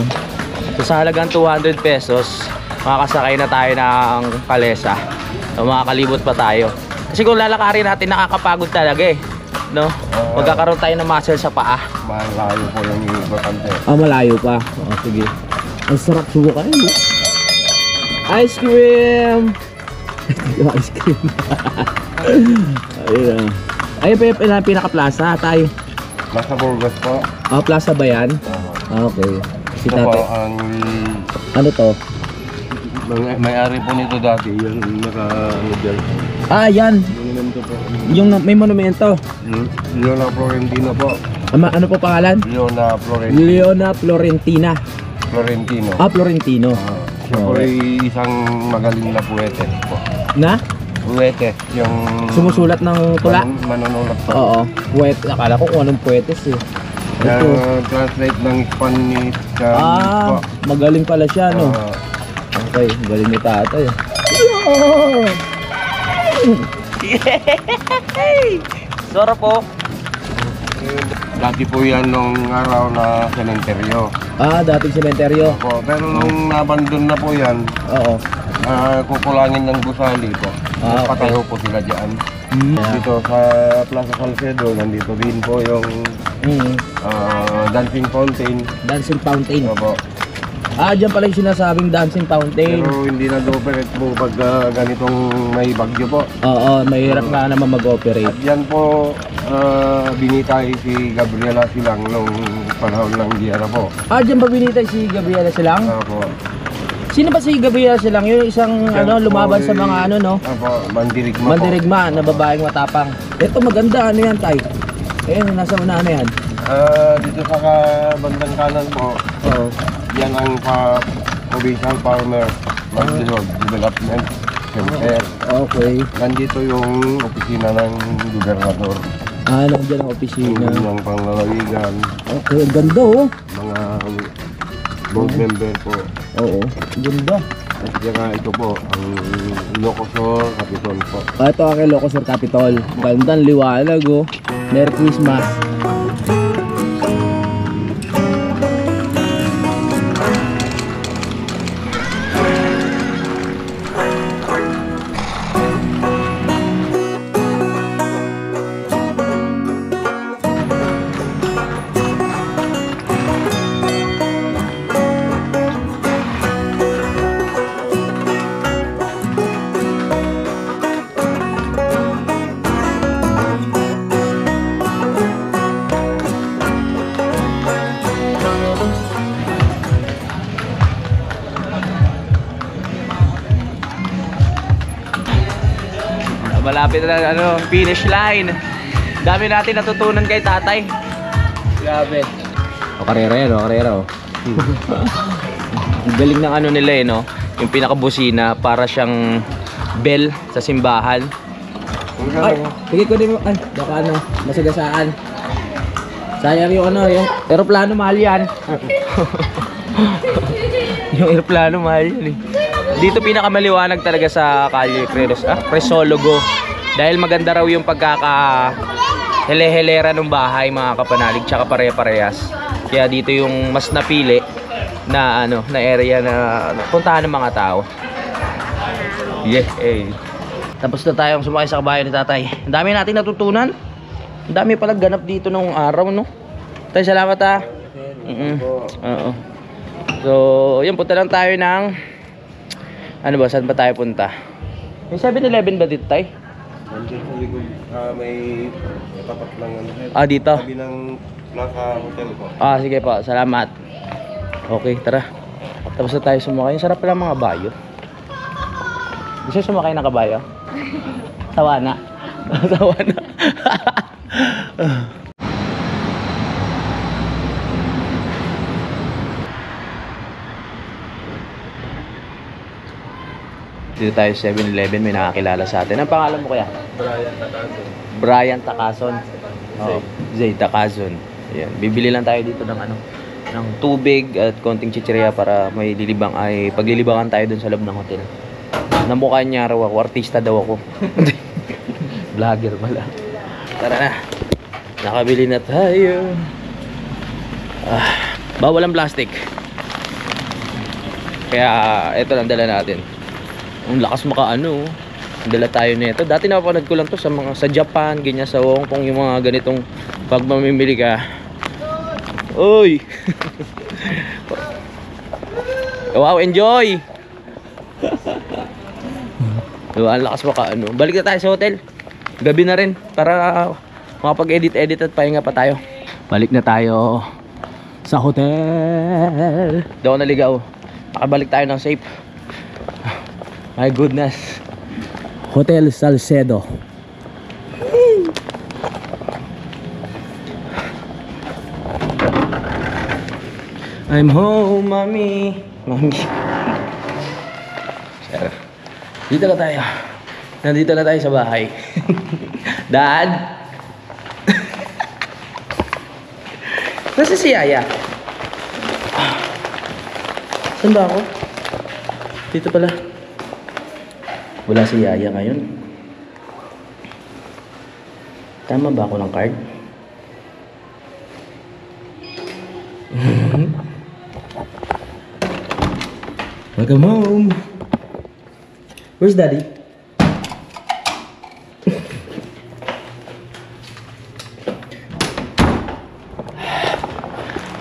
So sa halagang 200 pesos, makakasakay na tayo ng Calesa. So makakalibot pa tayo. Kasi kung lalakarin natin, nakakapagod talaga, eh. No? Magkakaroon tayo ng muscle sa paa. Malayo po yung ibakante. Malayo pa. Sige. Ang sarap, subukan. Ice cream! Ice cream. Ayun. Ayun pa yung pinaka-plaza, tayo. Nasa Burgos po. Plaza ba yan? Okay. Si Ito tate. po ang Ano to? may-ari po nito dati. Yung ano dyan. Yan. Monumento po. Yung may monumento. Leona Florentino po. Ano po pangalan? Leona Florentino. Leona Florentina. Florentino. Florentino. Siya po ay isang magaling na puwetes po. Na? Puwetes, yung Sumusulat ng tula? manunulat po. Oo. Puwet. Akala ko kung anong puwetes, eh. Translate ng Spanish po. Magaling pala siya, no? Okay, galing ni tatay. Sora po. Dati po yan nung araw na sementeryo. Dating sementeryo. Po, pero nung nabandon na po yan, kukulangin ng gusali po. Okay. Patayo po sila dyan. Dito sa Plaza Salcedo, nandito din po yung dancing fountain. Dancing fountain. Opo. Dyan pala yung sinasabing dancing fountain. Pero hindi nag-operate po pag ganitong may bagyo po. Oo, mahirap nga naman mag-operate. At yan po, binitay si Gabriela Silang nung panahon ng giyera po. Dyan ba binitay si Gabriela Silang? Opo. Sino ba si Gabriela Silang? Yung isang lumaban sa mga no? Opo, mandirigma po. Mandirigma na babaeng matapang. Ito maganda, ano yan tay? Ayun, nasa una ano yan? Dito sa bandang kanan po, Oo. yan ang provincial farmer development center. Okay. Nandito yung opisina ng gobernador. Nandiyan ang opisina. Yung panglalawigan, Okay, ang ganda oh. mga board member po. Oo, ganda. At saka ito po, ang Ilocosur Capitol po. Ito ang Ilocosur Capitol. Gandang liwanag oh. Merry Christmas. Malapit na finish line. Dami natin natutunan kay tatay. Grabe. O karera yan, karera Galing ng ano nila no. Yung pinakabusina para siyang bell sa simbahan. Ay, sige ko din mo. Ay, baka masagasaan. Sayang yung yung eroplano mahal yan. Yung eroplano mahal yan Dito pinakamaliwanag talaga sa Calle Crisologo. Dahil maganda raw yung hele-helera ng bahay mga kapanalig, tsaka pare-parehas. Kaya dito yung mas napili na na area na puntahan ng mga tao. Tapos na tayong sumakay sa kabayo ni tatay. Ang dami nating natutunan. Ang dami pala ganap dito nung araw Tay, salamat Oo. So, yun, punta lang tayo ng saan ba tayo punta? May 7-Eleven ba dito, tay? Nandiyan sa likod, may tapat lang dito? Sabi ng Plaza Hotel po. Sige po, salamat. Okay, tara. Tapos na tayo sumakay. Sarap pala mga bayo. Gusto sumakay ng kabayo? Sawa na. Sawa na. Dito tayo 7-Eleven, may nakakilala sa atin. Ang pangalan mo kaya? Brian Takason. Zay Takason. Ayan. Bibili lang tayo dito ng ng tubig at konting chichirya para may paglilibangan tayo dun sa loob ng hotel. Namukha niya raw ako, artista daw ako. Vlogger pala. Tara na. Nakabili na tayo. Bawal ang plastic. Kaya ito lang dala natin. Ang lakas dala tayo nito. Dati napapanood ko lang to sa Japan, ganyan sa Hong Kong, yung mga ganitong pag mamimili ka. Uy! Wow, enjoy! Diba, ang lakas Balik na tayo sa hotel. Gabi na rin para makapag-edit at pahinga pa tayo. Balik na tayo sa hotel. Doon naligaw. Nakabalik tayo ng safe. My goodness. Hotel Salcedo. I'm home, mommy. Mommy. Dito na tayo. Nandito na tayo sa bahay. Dad. Nasa si Yaya? Saan ba ako? Dito pala. Wala si Yaya ngayon. Tama ba ako ng card? Welcome home. Where's Daddy?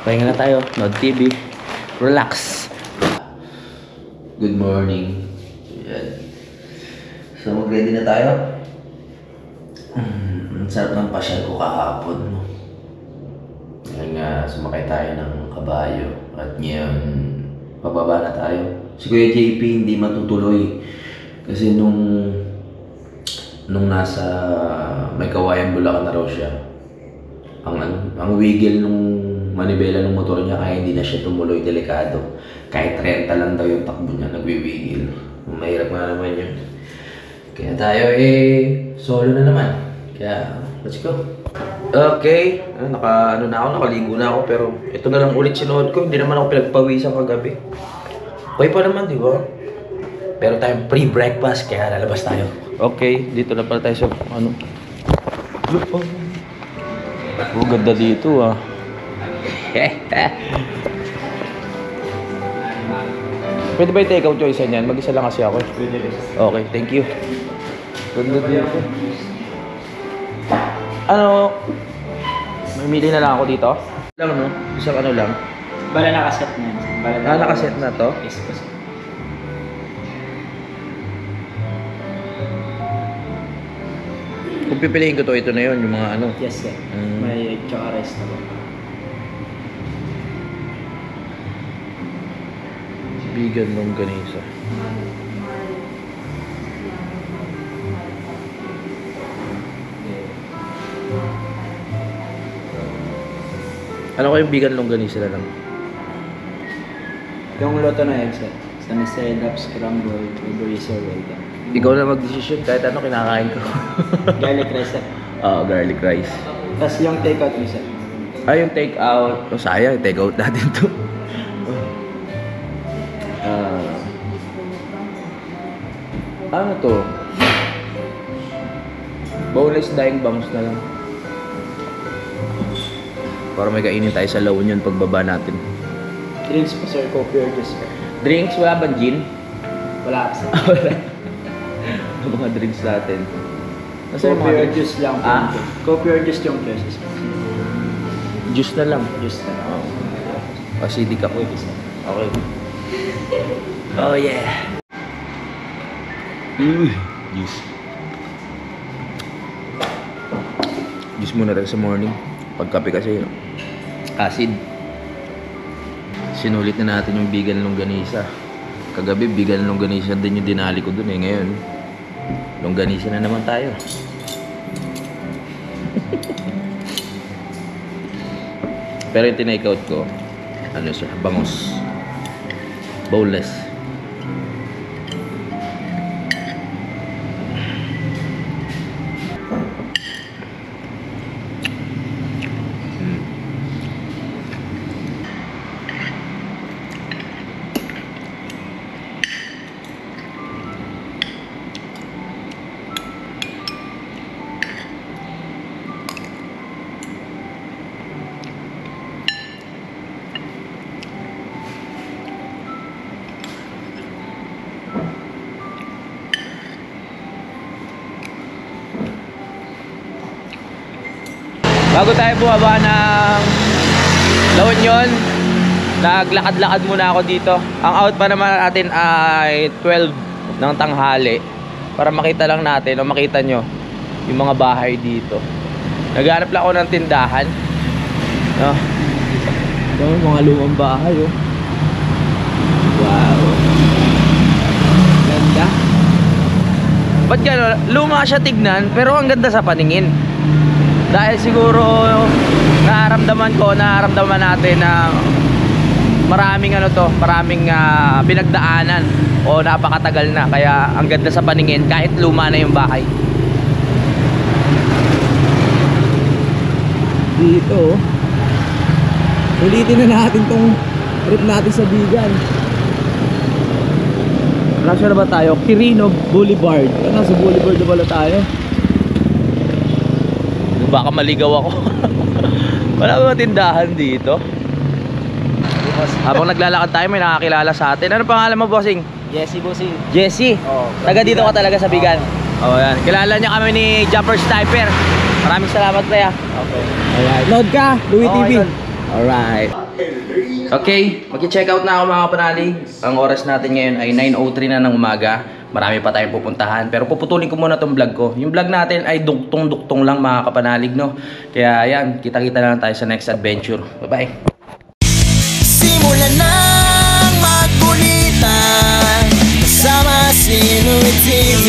Pahinga na tayo. Nod TV. Relax. Good morning. Yan. So mag-ready na tayo. Ang sarap ng pasyal ko kahapon. Ngayon nga sumakay tayo ng kabayo. At ngayon pababa na tayo. Si Kuya JP hindi matutuloy. Kasi nung nasa may kawayan Bulacan na raw siya, ang wiggle nung manibela ng motor niya kaya hindi na siya tumuloy, delikado. Kahit 30 lang daw yung takbo niya, nagwiwigil. Mahirap nga naman yun. Kaya tayo solo na naman. Kaya let's go. Okay, nakaligo na ako pero ito na lang ulit sinuot ko. Hindi naman ako pinagpawisan kagabi. Okay pa naman, di ba? Pero tayong pre-breakfast kaya lalabas tayo. Okay, dito na pala tayo sa ano. Oh, ganda dito ah. Pwede ba i-take out yung isa niyan? Mag-isa lang kasi ako. Okay, thank you. Ganda dito. Ano? Mamili na lang ako dito? Lang no? Isang ano lang? Bala nakaset na yan. Nakaset na to? Yes, boss. Kung pipiliin ko to, ito na yun, yung mga ano. Yes, sir. May tsaka rest na po. Vegan longganisa. Ano ko yung vegan longganisa na lang? Yung luto na egg, sir. Sunny side up, scramble, chorizo, welcome. Ikaw na mag-decision kahit ano kinakain ko. Garlic rice, sir. Oo, garlic rice. Tapos yung take-out mo, sir. Ay, yung take out. Oh, sayang, take out natin to. Ano to? Boneless daing bangus na lang. Para may kainin tayo sa La Union pagbaba natin. Drinks po, sir. Coffee or juice, sir. Drinks, wala bang gin? Wala, sir. Wala. Ang mga drinks natin. Nasaan yung Coffee mga or drinks? juice lang po. Ah? Coffee or juice yung choices, sir. Juice na lang. Juice na. Acidic ako. Okay. Oh yeah. Juice. Juice muna rin sa morning. Pagkape kasi, no? Acid. Sinulit na natin yung vegan longganisa. Kagabi, vegan longganisa din yung dinali ko dun eh. Ngayon, longganisa na naman tayo. Pero yung tinake out ko, ano siya, bangus. Boneless. Bago tayo bumaba ng La Union, naglakad-lakad muna ako dito. Ang out pa naman natin ay 12 ng tanghali para makita lang natin o makita nyo yung mga bahay dito. Naghanap lang ako ng tindahan. No? Yung mga lumang bahay oh. Wow. Ganda. Ba't gano'n? Luma siya tignan pero ang ganda sa paningin. Dahil siguro nararamdaman natin na maraming pinagdaanan o napakatagal na, kaya ang ganda sa paningin kahit luma na yung bahay. Dito ulitin na natin tong trip natin sa Bigan. Nasa na ba tayo? Quirino Boulevard. Nasa Boulevard na pala tayo. Baka maligaw ako. Wala ba tindahan dito? Habang naglalakad tayo may nakakilala sa atin. Ano pangalan mo, bossing? Jesse, bossing. Jesse? Oo. Taga dito ka talaga sa Bigan? Oo, yan. Kilala niya kami ni Jumper Sniper. Maraming salamat kaya. Okay. Alright. Load ka, Louie TV. idol. Alright. Okay, mag-check out na ako mga kapanalig. Ang oras natin ngayon ay 9:03 na ng umaga. Marami pa tayong pupuntahan. Pero puputulin ko muna tong vlog ko. Yung vlog natin ay duktong-duktong lang mga kapanalig, no? Kaya yan, kita-kita na lang tayo sa next adventure. Bye-bye. Simulan ng magkulitan kasama si Louie TV.